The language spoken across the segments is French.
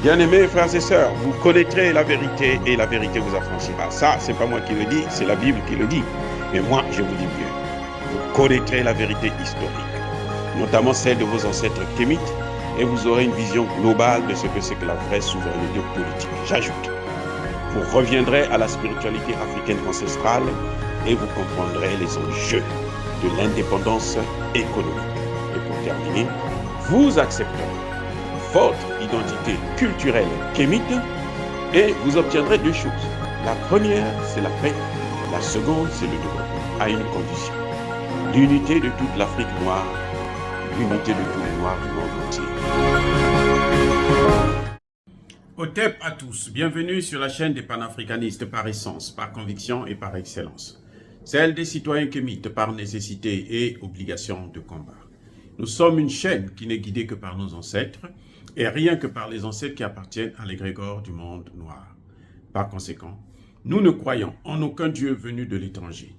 Bien-aimés frères et sœurs, vous connaîtrez la vérité et la vérité vous affranchira. Ça, c'est pas moi qui le dis, c'est la Bible qui le dit. Mais moi, je vous dis mieux. Vous connaîtrez la vérité historique, notamment celle de vos ancêtres kémites, et vous aurez une vision globale de ce que c'est que la vraie souveraineté politique. J'ajoute, vous reviendrez à la spiritualité africaine ancestrale et vous comprendrez les enjeux de l'indépendance économique. Et pour terminer, vous accepterez votre identité culturelle kémite et vous obtiendrez deux choses. La première, c'est la paix. La seconde, c'est le développement, à une condition. L'unité de toute l'Afrique noire, l'unité de tous les Noirs du monde entier. Otep à tous, bienvenue sur la chaîne des panafricanistes par essence, par conviction et par excellence. Celle des citoyens kémites par nécessité et obligation de combat. Nous sommes une chaîne qui n'est guidée que par nos ancêtres et rien que par les ancêtres qui appartiennent à l'égrégore du monde noir. Par conséquent, nous ne croyons en aucun Dieu venu de l'étranger.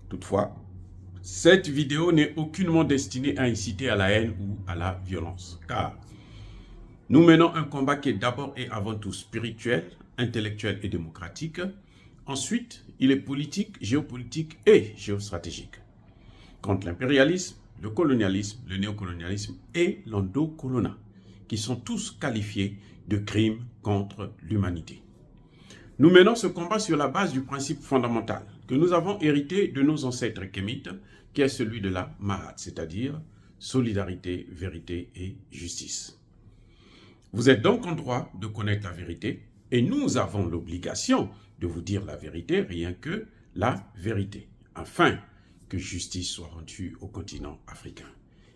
Toutefois, cette vidéo n'est aucunement destinée à inciter à la haine ou à la violence, car nous menons un combat qui est d'abord et avant tout spirituel, intellectuel et démocratique. Ensuite, il est politique, géopolitique et géostratégique. Contre l'impérialisme, le colonialisme, le néocolonialisme et l'endocolonat, qui sont tous qualifiés de crimes contre l'humanité. Nous menons ce combat sur la base du principe fondamental que nous avons hérité de nos ancêtres kémites, qui est celui de la Mahat, c'est-à-dire solidarité, vérité et justice. Vous êtes donc en droit de connaître la vérité et nous avons l'obligation de vous dire la vérité, rien que la vérité, afin que justice soit rendue au continent africain.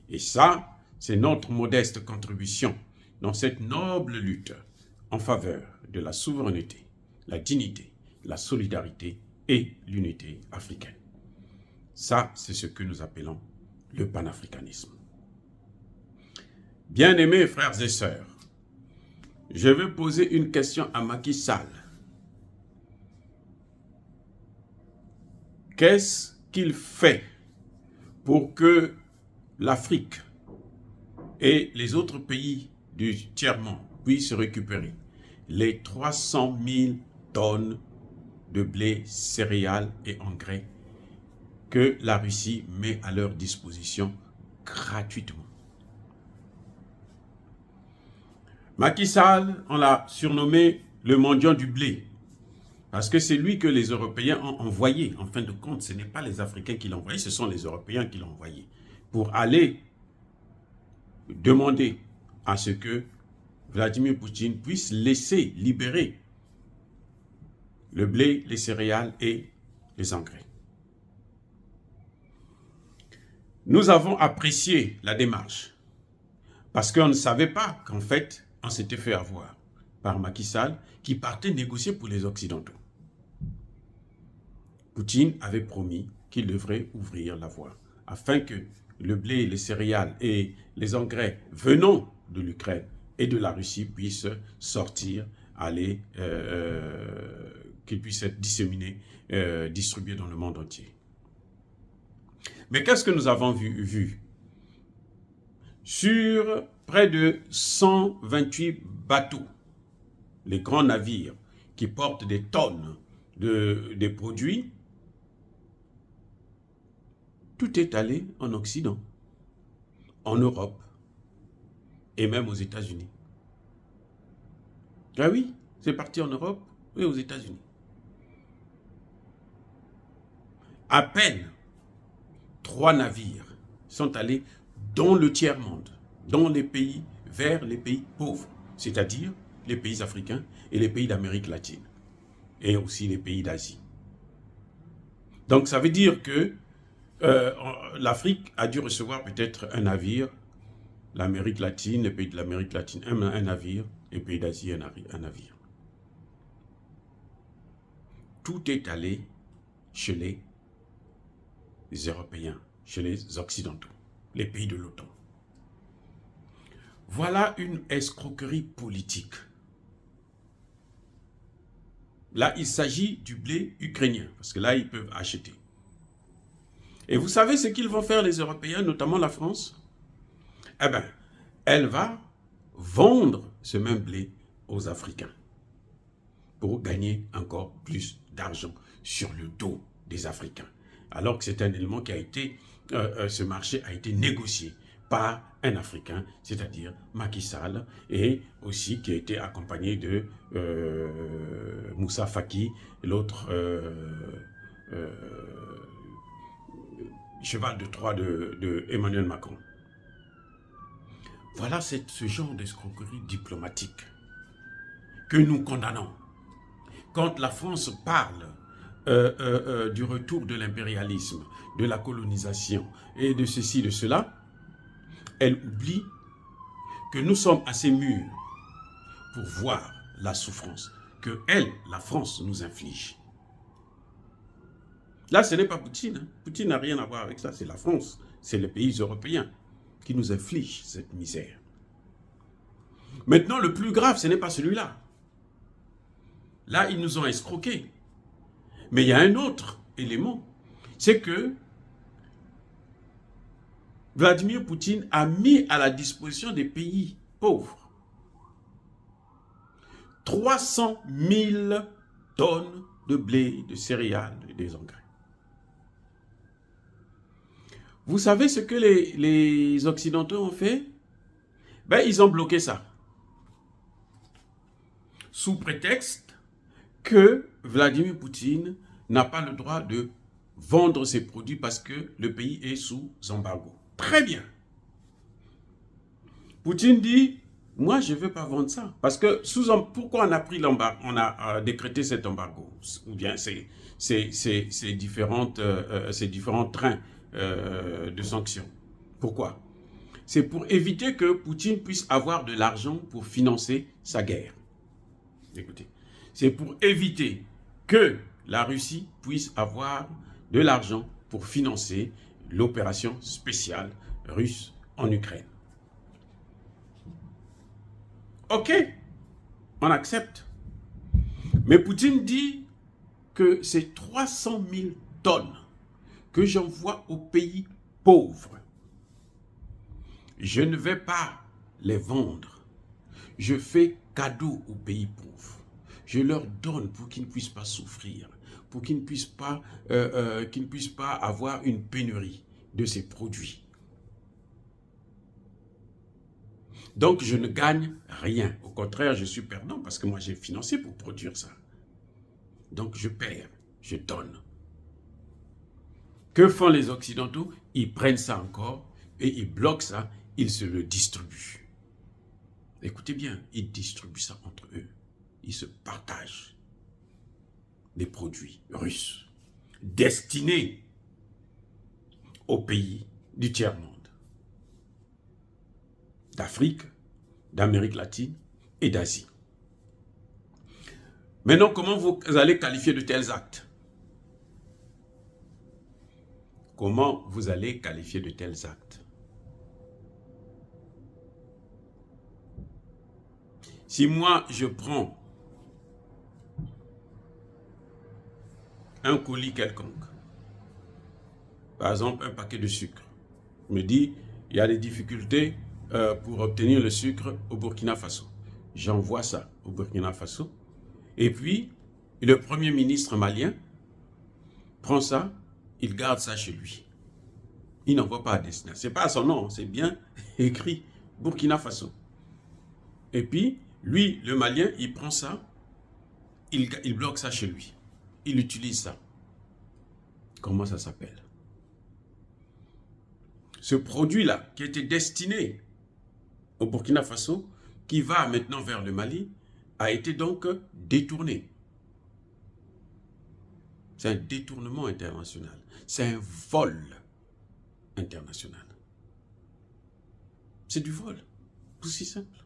Et ça, c'est notre modeste contribution dans cette noble lutte en faveur de la souveraineté, la dignité, la solidarité et l'unité africaine. Ça, c'est ce que nous appelons le panafricanisme. Bien-aimés frères et sœurs, je vais poser une question à Macky Sall. Qu'est-ce qu'il fait pour que l'Afrique et les autres pays du tiers-monde puissent récupérer les 300 000 tonnes de blé, céréales et engrais que la Russie met à leur disposition gratuitement? Macky Sall, on l'a surnommé le mendiant du blé, parce que c'est lui que les Européens ont envoyé. En fin de compte, ce n'est pas les Africains qui l'ont envoyé, ce sont les Européens qui l'ont envoyé pour aller demander à ce que Vladimir Poutine puisse laisser libérer le blé, les céréales et les engrais. Nous avons apprécié la démarche parce qu'on ne savait pas qu'en fait, on s'était fait avoir par Macky Sall qui partait négocier pour les Occidentaux. Poutine avait promis qu'il devrait ouvrir la voie afin que le blé, les céréales et les engrais venant de l'Ukraine et de la Russie puissent sortir, qu'ils puissent être disséminés, distribués dans le monde entier. Mais qu'est-ce que nous avons vu? Sur près de 128 bateaux, les grands navires qui portent des tonnes de produits, tout est allé en Occident, en Europe et même aux États-Unis. Ah oui, c'est parti en Europe et aux États-Unis. À peine 3 navires sont allés dans le tiers-monde, dans les pays, vers les pays pauvres, c'est-à-dire les pays africains et les pays d'Amérique latine, et aussi les pays d'Asie. Donc ça veut dire que l'Afrique a dû recevoir peut-être un navire, l'Amérique latine, les pays de l'Amérique latine, un navire, les pays d'Asie, un navire. Tout est allé chez les Européens, chez les Occidentaux, les pays de l'OTAN. Voilà une escroquerie politique. Là, il s'agit du blé ukrainien, parce que là, ils peuvent acheter. Et vous savez ce qu'ils vont faire les Européens, notamment la France? Eh bien, elle va vendre ce même blé aux Africains pour gagner encore plus d'argent sur le dos des Africains. Alors que c'est un élément qui a été, ce marché a été négocié par un Africain, c'est-à-dire Macky Sall, et aussi qui a été accompagné de Moussa Faki, l'autre cheval de Troie de Emmanuel Macron. Voilà ce genre d'escroquerie diplomatique que nous condamnons. Quand la France parle du retour de l'impérialisme, de la colonisation et de ceci, de cela, elle oublie que nous sommes assez mûrs pour voir la souffrance que elle, la France, nous inflige. Là, ce n'est pas Poutine. Hein. Poutine n'a rien à voir avec ça. C'est la France, c'est les pays européens qui nous infligent cette misère. Maintenant, le plus grave, ce n'est pas celui-là. Là, ils nous ont escroqués. Mais il y a un autre élément, c'est que Vladimir Poutine a mis à la disposition des pays pauvres 300 000 tonnes de blé, de céréales et des engrais. Vous savez ce que les Occidentaux ont fait? Ben, ils ont bloqué ça. Sous prétexte que Vladimir Poutine n'a pas le droit de vendre ses produits parce que le pays est sous embargo. Très bien. Poutine dit, moi je ne veux pas vendre ça. Parce que pourquoi on a pris l'embargo, on a décrété cet embargo? Ou bien ces différents trains de sanctions. Pourquoi? C'est pour éviter que Poutine puisse avoir de l'argent pour financer sa guerre. Écoutez, c'est pour éviter que la Russie puisse avoir de l'argent pour financer l'opération spéciale russe en Ukraine. Ok, on accepte. Mais Poutine dit que ces 300 000 tonnes que j'envoie aux pays pauvres, je ne vais pas les vendre. Je fais cadeau aux pays pauvres. Je leur donne pour qu'ils ne puissent pas souffrir, pour qu'ils ne puissent pas avoir une pénurie de ces produits. Donc, je ne gagne rien. Au contraire, je suis perdant parce que moi, j'ai financé pour produire ça. Donc, je perds, je donne. Que font les Occidentaux? Ils prennent ça encore et ils bloquent ça, ils se le distribuent. Écoutez bien, ils distribuent ça entre eux. Ils se partagent les produits russes destinés aux pays du tiers-monde, d'Afrique, d'Amérique latine et d'Asie. Maintenant, comment vous allez qualifier de tels actes? Comment vous allez qualifier de tels actes? Si moi, je prends un colis quelconque, par exemple un paquet de sucre, je me dis, il y a des difficultés pour obtenir le sucre au Burkina Faso. J'envoie ça au Burkina Faso. Et puis, le premier ministre malien prend ça, il garde ça chez lui. Il n'envoie pas à destination. Ce n'est pas à son nom, c'est bien écrit Burkina Faso. Et puis, lui, le Malien, il prend ça, il bloque ça chez lui. Il utilise ça. Comment ça s'appelle? Ce produit-là, qui était destiné au Burkina Faso, qui va maintenant vers le Mali, a été donc détourné. C'est un détournement international. C'est un vol international. C'est du vol. Tout si simple.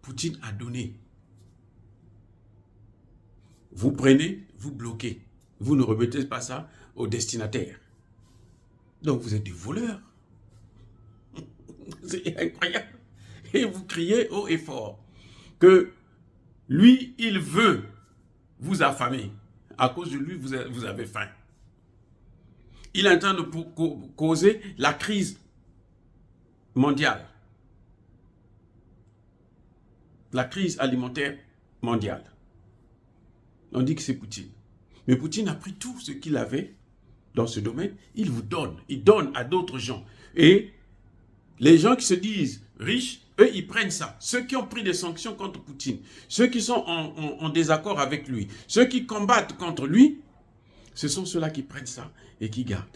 Poutine a donné. Vous prenez, vous bloquez. Vous ne remettez pas ça au destinataire. Donc vous êtes des voleurs. C'est incroyable. Et vous criez haut et fort que lui, il veut vous affamer. À cause de lui, vous avez faim. Il est en train de causer la crise mondiale. la crise alimentaire mondiale. On dit que c'est Poutine. Mais Poutine a pris tout ce qu'il avait dans ce domaine, il vous donne. Il donne à d'autres gens. Et les gens qui se disent riches, eux, ils prennent ça. Ceux qui ont pris des sanctions contre Poutine, ceux qui sont en désaccord avec lui, ceux qui combattent contre lui, ce sont ceux-là qui prennent ça et qui gardent.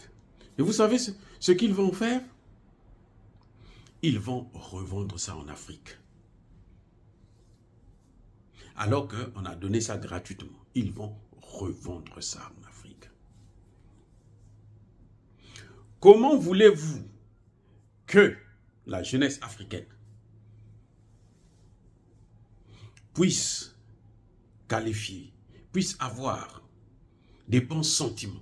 Et vous savez ce qu'ils vont faire? Ils vont revendre ça en Afrique. Alors qu'on a donné ça gratuitement. Ils vont revendre ça en Afrique. Comment voulez-vous que la jeunesse africaine puisse qualifier, puisse avoir des bons sentiments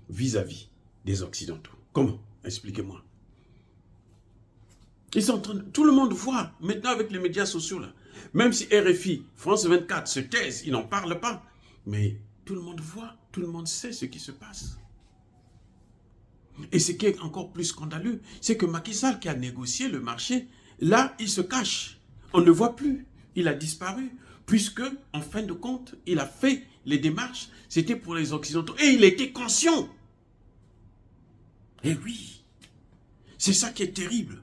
vis-à-vis des Occidentaux? Comment? Expliquez-moi. Ils sont en train de, tout le monde voit, maintenant avec les médias sociaux, là, même si RFI, France 24 se taisent, ils n'en parlent pas, mais tout le monde voit, tout le monde sait ce qui se passe. Et ce qui est encore plus scandaleux, c'est que Macky Sall qui a négocié le marché, là, il se cache. On ne le voit plus. Il a disparu, puisque, en fin de compte, il a fait les démarches, c'était pour les Occidentaux, et il était conscient. Et oui, c'est ça qui est terrible.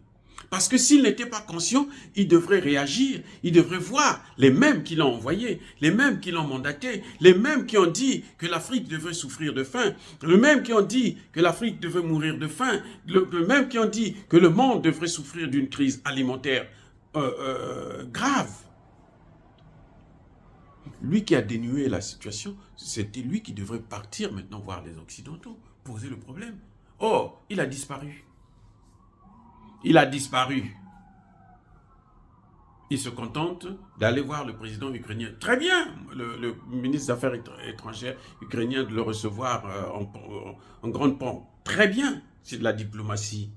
Parce que s'il n'était pas conscient, il devrait réagir, il devrait voir les mêmes qui l'ont envoyé, les mêmes qui l'ont mandaté, les mêmes qui ont dit que l'Afrique devrait souffrir de faim, les mêmes qui ont dit que l'Afrique devait mourir de faim, les mêmes qui ont dit que le monde devrait souffrir d'une crise alimentaire grave. Lui qui a dénué la situation, c'était lui qui devrait partir maintenant voir les Occidentaux, poser le problème. Or, il a disparu. Il a disparu. Il se contente d'aller voir le président ukrainien. Très bien, le ministre des Affaires étrangères ukrainien de le recevoir en grande pompe. Très bien, c'est de la diplomatie.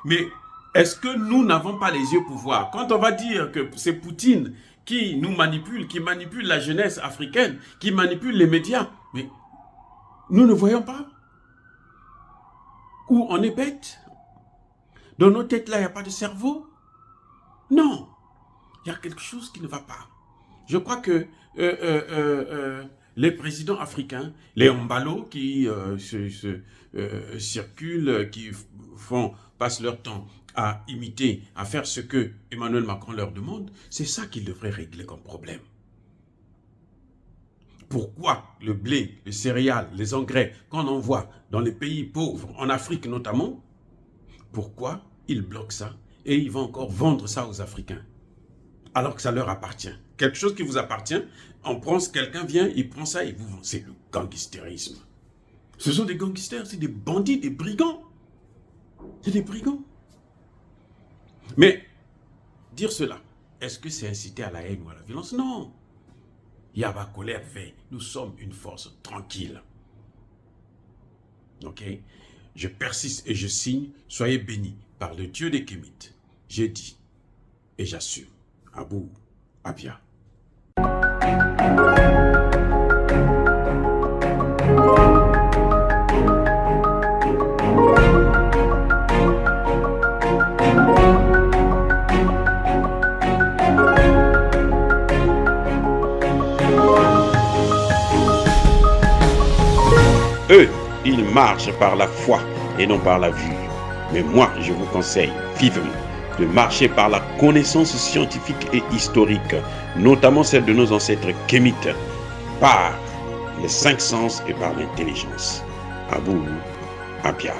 Mais est-ce que nous n'avons pas les yeux pour voir? Quand on va dire que c'est Poutine qui nous manipule, qui manipule la jeunesse africaine, qui manipule les médias, mais nous ne voyons pas? Ou on est bête? Dans nos têtes, là, il n'y a pas de cerveau? Non. Il y a quelque chose qui ne va pas. Je crois que les présidents africains, les Mbalo qui circulent, qui passent leur temps à imiter, à faire ce que Emmanuel Macron leur demande, c'est ça qu'ils devraient régler comme problème. Pourquoi le blé, les céréales, les engrais qu'on envoie dans les pays pauvres, en Afrique notamment, pourquoi ils bloquent ça et ils vont encore vendre ça aux Africains alors que ça leur appartient? Quelque chose qui vous appartient, on prend, quelqu'un vient, il prend ça et vous vend. C'est le gangstérisme. Ce sont des gangsters, c'est des bandits, des brigands. C'est des brigands. Mais dire cela, est-ce que c'est inciter à la haine ou à la violence? Non. Yaba colère veille. Nous sommes une force tranquille. Ok? Je persiste et je signe. Soyez bénis par le Dieu des Kémites. J'ai dit et j'assume. Abou Abia. Eux, ils marchent par la foi et non par la vue. Mais moi, je vous conseille vivement de marcher par la connaissance scientifique et historique, notamment celle de nos ancêtres kémites, par les 5 sens et par l'intelligence. Abou Abia.